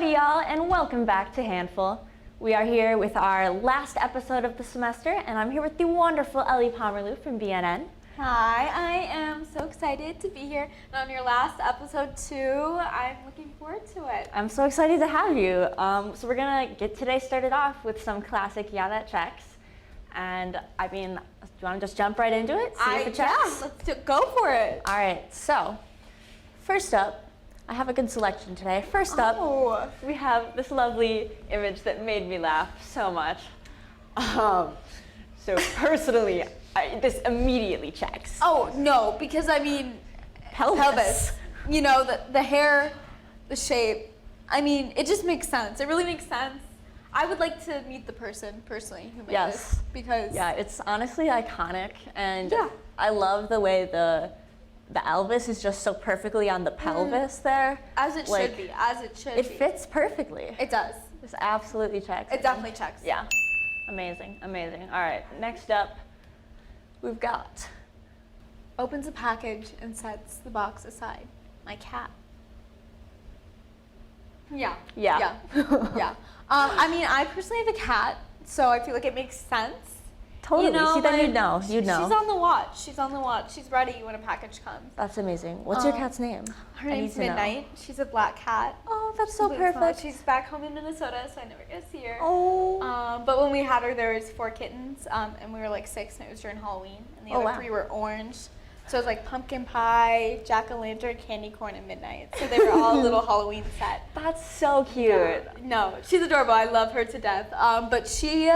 Howdy y'all, and welcome back to Handful. We are here with our last episode of the semester, and I'm here with the wonderful Ellie Pomerlew from BNN. Hi, I am so excited to be here and on your last episode too. I'm looking forward to it. I'm so excited to have you. So we're gonna get today started off with some classic Yeah That Checks. And I mean, do you wanna just jump right into it? See if it checks? Yeah, let's go for it. All right, so first up, I have a good selection today. First up, we have this lovely image that made me laugh so much. So personally, this immediately checks. Oh, no, because I mean, pelvis. You know, the hair, the shape. I mean, it just makes sense. It really makes sense. I would like to meet the person, personally, who made this. Because yeah, it's honestly iconic. And yeah. I love the way the Elvis is just so perfectly on the pelvis there. As it should be, as it should be. It fits perfectly. It does. This absolutely checks. It definitely checks. Yeah. Amazing, amazing. All right, next up, we've got opens a package and sets the box aside. My cat. Yeah. Yeah. Yeah. Yeah. I mean, I personally have a cat, so I feel like it makes sense. Totally. You know, see, then you'd know. You'd know. She's on the watch. She's on the watch. She's ready when a package comes. That's amazing. What's your cat's name? Her name's Midnight. She's a black cat. Oh, that's so perfect. She's back home in Minnesota, so I never get to see her. Oh. But when we had her, there was 4 kittens, and we were like 6, and it was during Halloween, and the other 3 were orange. So it was like pumpkin pie, jack-o'-lantern, candy corn, and midnight. So they were all a little Halloween set. That's so cute. Yeah. No, she's adorable. I love her to death. But she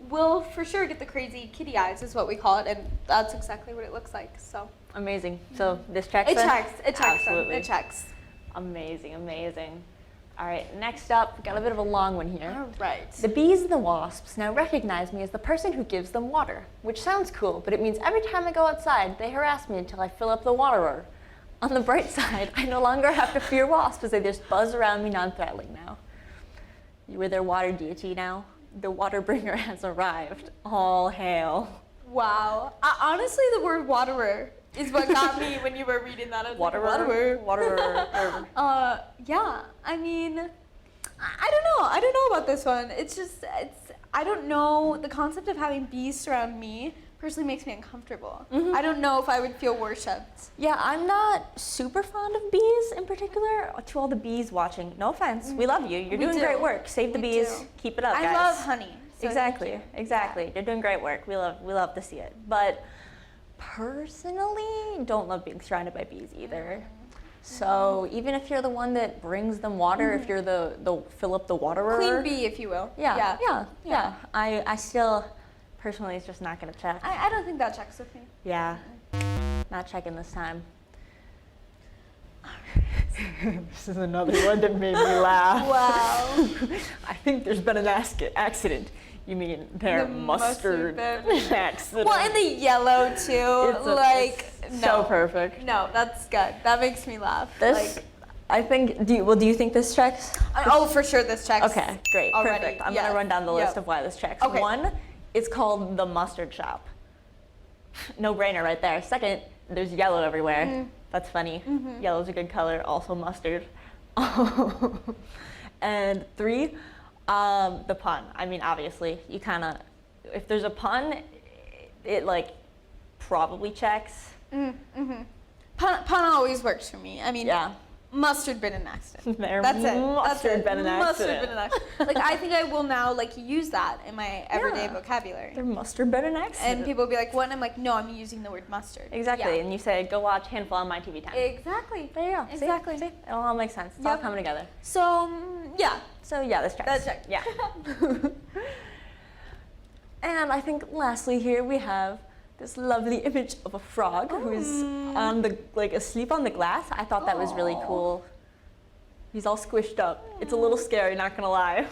will for sure get the crazy kitty eyes, is what we call it, and that's exactly what it looks like. So amazing. So this checks. It checks. It checks. Absolutely. It checks. Amazing, amazing. All right, next up, we got a bit of a long one here. All right. The bees and the wasps now recognize me as the person who gives them water, which sounds cool, but it means every time I go outside, they harass me until I fill up the waterer. On the bright side, I no longer have to fear wasps as they just buzz around me non-threatening now. You are their water deity now. The water bringer has arrived. All hail. Wow. Honestly, the word waterer is what got me when you were reading that. Waterer. Yeah. I mean, I don't know. I don't know about this one. I don't know. The concept of having bees surround me personally makes me uncomfortable. Mm-hmm. I don't know if I would feel worshipped. Yeah, I'm not super fond of bees in particular. To all the bees watching, no offense, we love you. You're doing great work. Save the bees. Keep it up, guys. I love honey. So exactly. You're doing great work. We love to see it. But personally, don't love being surrounded by bees either. So even if you're the one that brings them water, if you're the fill up the waterer, queen bee, if you will. Yeah. I still. Personally, it's just not going to check. I don't think that checks with me. Yeah, not checking this time. This is another one that made me laugh. Wow. I think there's been an accident. You mean the mustard accident? Well, and the yellow too. It's so perfect. No, that's good. That makes me laugh. I think. Do you think this checks? Oh, for sure, this checks. Okay, great, already. Perfect. I'm gonna run down the list of why this checks. Okay. 1, it's called the mustard shop. No brainer right there. 2, there's yellow everywhere. That's funny. Yellow's a good color. Also mustard. And 3, the pun. I mean, obviously, you kind of, if there's a pun, it probably checks. Pun always works for me. I mean, yeah. Mustard been an accident. That's it. Mustard been an accident. I think I will now use that in my everyday vocabulary. There mustard been an accident. And people will be like, what? And I'm like, no, I'm using the word mustard. Exactly. Yeah. And you say, go watch Handful on my TV time. Exactly. There you go. Exactly. See? It all makes sense. It's all coming together. So, yeah. So, yeah, this checks. That checks. Yeah. And I think lastly here we have this lovely image of a frog who's on asleep on the glass. I thought that was really cool. He's all squished up. It's a little scary, not gonna lie.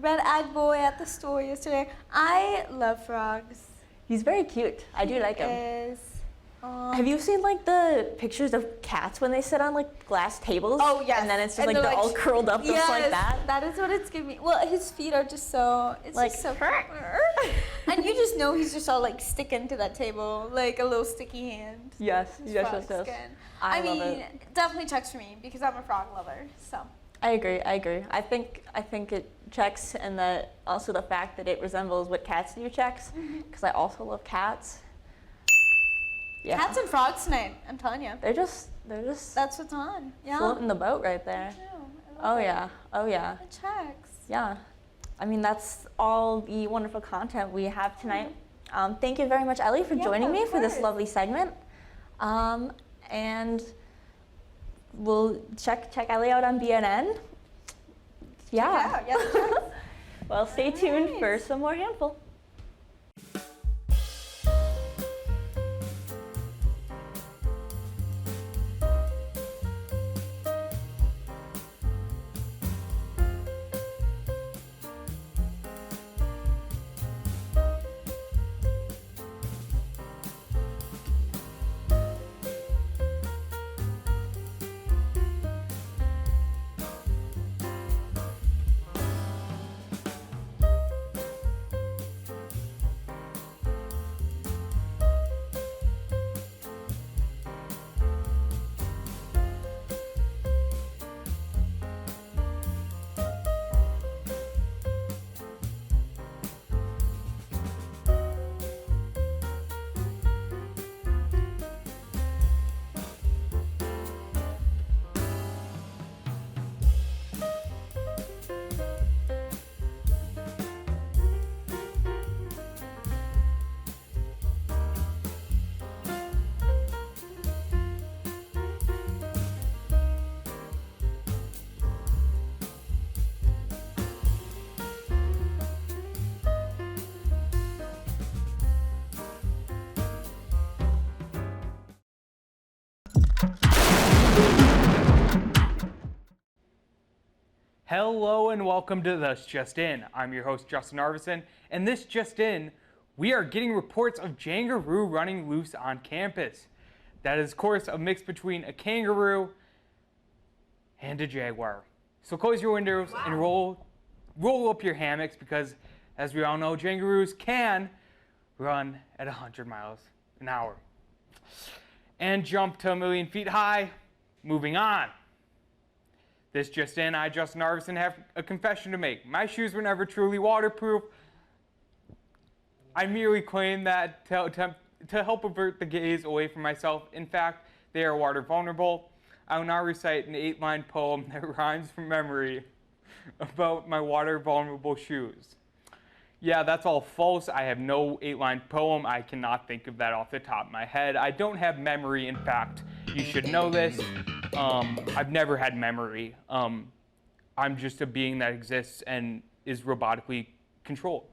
Red-eyed boy at the store yesterday. I love frogs. He's very cute. I do like him. Is. Have you seen the pictures of cats when they sit on glass tables? Oh yes. And then it's just they're all curled up just like that. That is what it's giving me. Well, his feet are just so just so and you just know he's just all sticking to that table like a little sticky hand. Yes. I mean, love it. definitely checks for me because I'm a frog lover. So I agree. I think it checks, and that also the fact that it resembles what cats do checks, because I also love cats. Yeah. Cats and frogs tonight, I'm telling you. They're just That's what's on. Yeah. floating the boat right there. Oh yeah. It checks. Yeah. I mean, that's all the wonderful content we have tonight. Thank you very much, Ellie, for joining me for this lovely segment. And we'll check Ellie out on BNN. Yeah. Well, stay tuned for some more Handful. Hello and welcome to This Just In. I'm your host, Justin Arvison, and this Just In, we are getting reports of Jangaroo running loose on campus. That is, of course, a mix between a kangaroo and a jaguar. So close your windows and roll up your hammocks, because, as we all know, Jangaroos can run at 100 miles an hour and jump to 1,000,000 feet high. Moving on. This Just In, I, Justin Arvison, have a confession to make. My shoes were never truly waterproof. I merely claim that to help avert the gaze away from myself. In fact, they are water vulnerable. I will now recite an 8-line poem that rhymes from memory about my water vulnerable shoes. Yeah, that's all false. I have no 8-line poem. I cannot think of that off the top of my head. I don't have memory, in fact. You should know this. I've never had memory. I'm just a being that exists and is robotically controlled.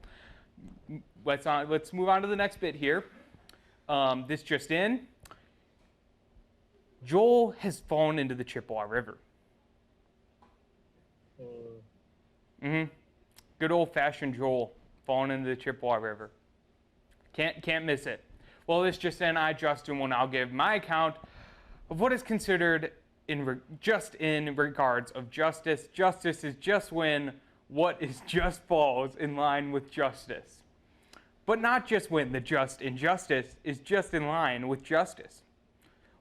Let's move on to the next bit here. This Just In. Joel has fallen into the Chippewa River. Good old-fashioned Joel falling into the Chippewa River. Can't miss it. Well, this Just In, I, Justin, will now give my account of what is considered just in regards of justice. Justice is just when what is just falls in line with justice. But not just when the just in justice is just in line with justice.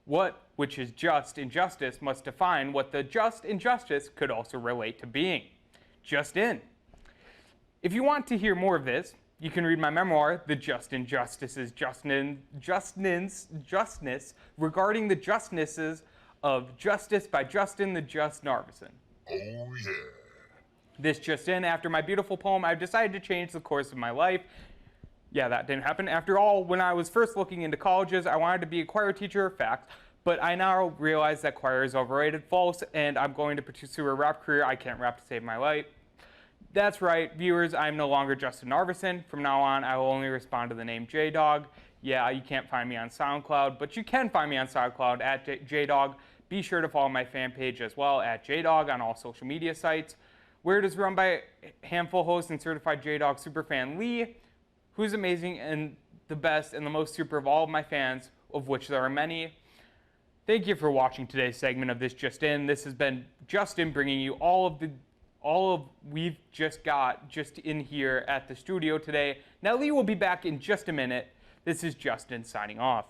What which is just in justice must define what the just in justice could also relate to being. Just in. If you want to hear more of this, you can read my memoir, The Just in Justice's Justness, regarding the justnesses of justice by Justin the Just Narvison. Oh yeah. This Just In, after my beautiful poem, I've decided to change the course of my life. Yeah, that didn't happen. After all, when I was first looking into colleges, I wanted to be a choir teacher, fact, but I now realize that choir is overrated, false, and I'm going to pursue a rap career. I can't rap to save my life. That's right, viewers, I'm no longer Justin Narvison. From now on, I will only respond to the name J-Dog. Yeah, you can't find me on SoundCloud, but you can find me on SoundCloud at J-Dog. Be sure to follow my fan page as well at J-Dog on all social media sites, where it is run by Handful host and certified J-Dog superfan Lee, who's amazing and the best and the most super of all of my fans, of which there are many. Thank you for watching today's segment of This Just In. This has been Justin bringing you all of we've just got just in here at the studio today. Now Lee will be back in just a minute. This is Justin signing off.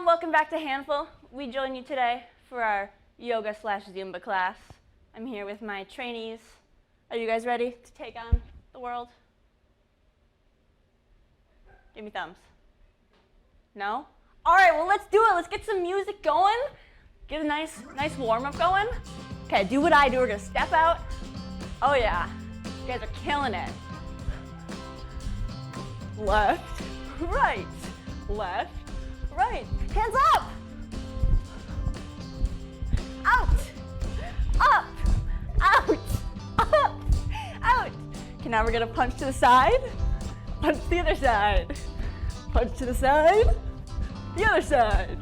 Welcome back to Handful. We join you today for our yoga/Zumba class. I'm here with my trainees. Are you guys ready to take on the world? Give me thumbs. No? All right, well, let's do it. Let's get some music going. Get a nice warm-up going. Okay, do what I do. We're gonna step out. Oh yeah, you guys are killing it. Left, right, left, right. Hands up. Out, up, out, up, out. Okay, now we're gonna punch to the side, punch to the other side, punch to the side, the other side,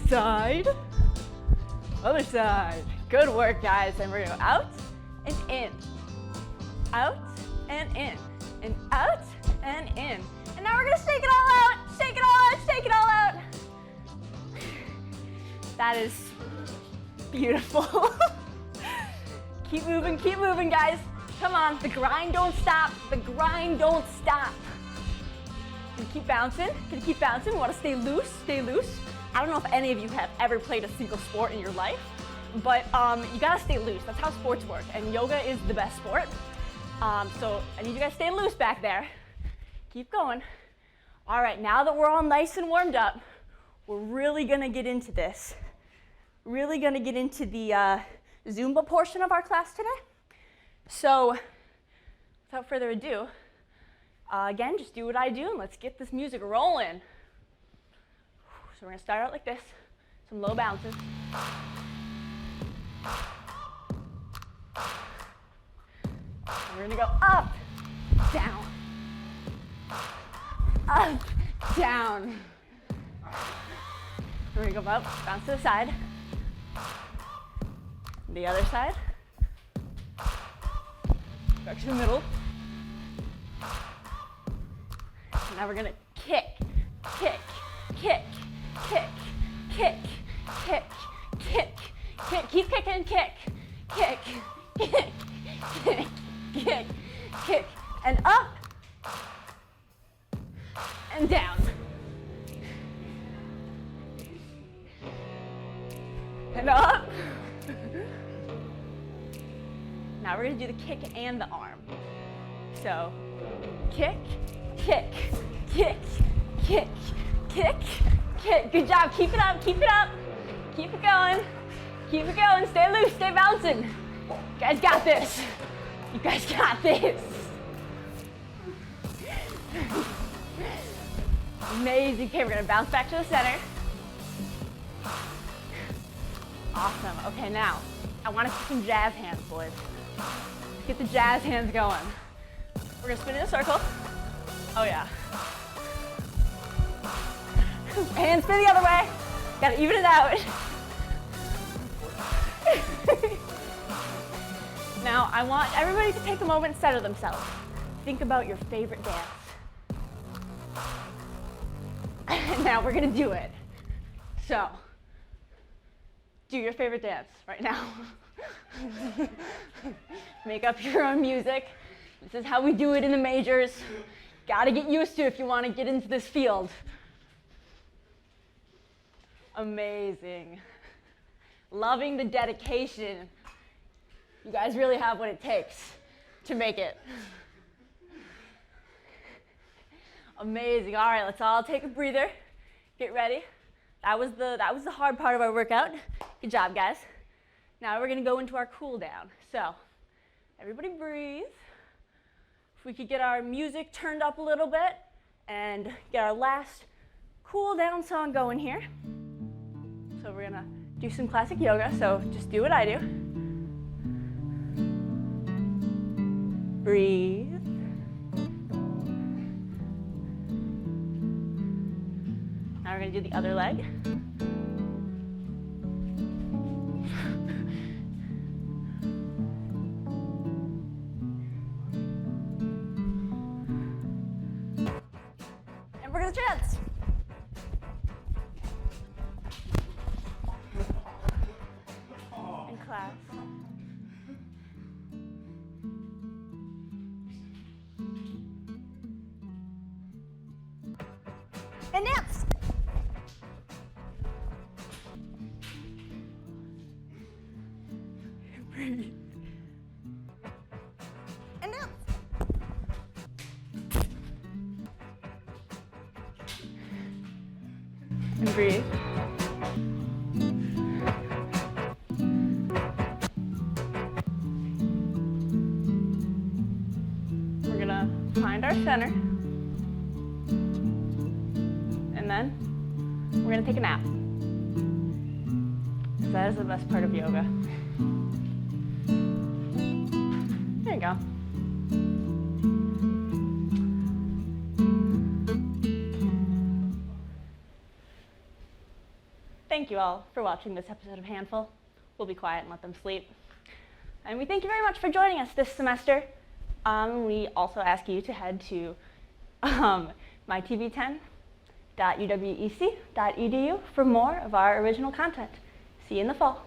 side, other side. Good work, guys. And we're gonna go out and in, out and in, and out and in. And now we're gonna shake it all out, shake it all out, shake it all out. That is beautiful. Keep moving, guys. Come on, the grind don't stop, the grind don't stop. Can you keep bouncing? Can you keep bouncing? Want to stay loose? Stay loose. I don't know if any of you have ever played a single sport in your life, but you gotta stay loose. That's how sports work, and yoga is the best sport. So I need you guys to stay loose back there. Keep going. All right, now that we're all nice and warmed up, we're really gonna get into this. Really gonna get into the Zumba portion of our class today. So without further ado, again, just do what I do and let's get this music rolling. So we're gonna start out like this, some low bounces. And we're gonna go up, down, up, down. We're gonna go up, bounce to the side, the other side, back to the middle. And now we're gonna kick, kick, kick, kick, kick, kick, kick, kick, keep kicking, kick, kick, kick, kick, kick, kick, and up, and down. And up. Now we're gonna do the kick and the arm. So, kick, kick, kick, kick, kick, kick. Good job, keep it up, keep it up. Keep it going, stay loose, stay bouncing. You guys got this. You guys got this. Amazing. Okay, we're gonna bounce back to the center. Awesome. Okay, now I want to see some jazz hands, boys. Let's get the jazz hands going. We're gonna spin in a circle. Oh yeah. Hands spin the other way. Gotta even it out. Now I want everybody to take a moment and center themselves. Think about your favorite dance. And now we're gonna do it. So, do your favorite dance right now. Make up your own music. This is how we do it in the majors. Gotta get used to it if you want to get into this field. Amazing. Loving the dedication. You guys really have what it takes to make it. Amazing. All right, let's all take a breather. Get ready. That was the hard part of our workout. Good job, guys. Now we're gonna go into our cool down. So, everybody breathe. If we could get our music turned up a little bit and get our last cool down song going here. So we're gonna do some classic yoga, so just do what I do. Breathe. Now we're gonna do the other leg. And we're gonna dance. In class. And dance. And breathe. We're gonna find our center. And then we're gonna take a nap. That is the best part of yoga. There you go. Thank you all for watching this episode of Handful. We'll be quiet and let them sleep. And we thank you very much for joining us this semester. We also ask you to head to mytv10.uwec.edu for more of our original content. See you in the fall.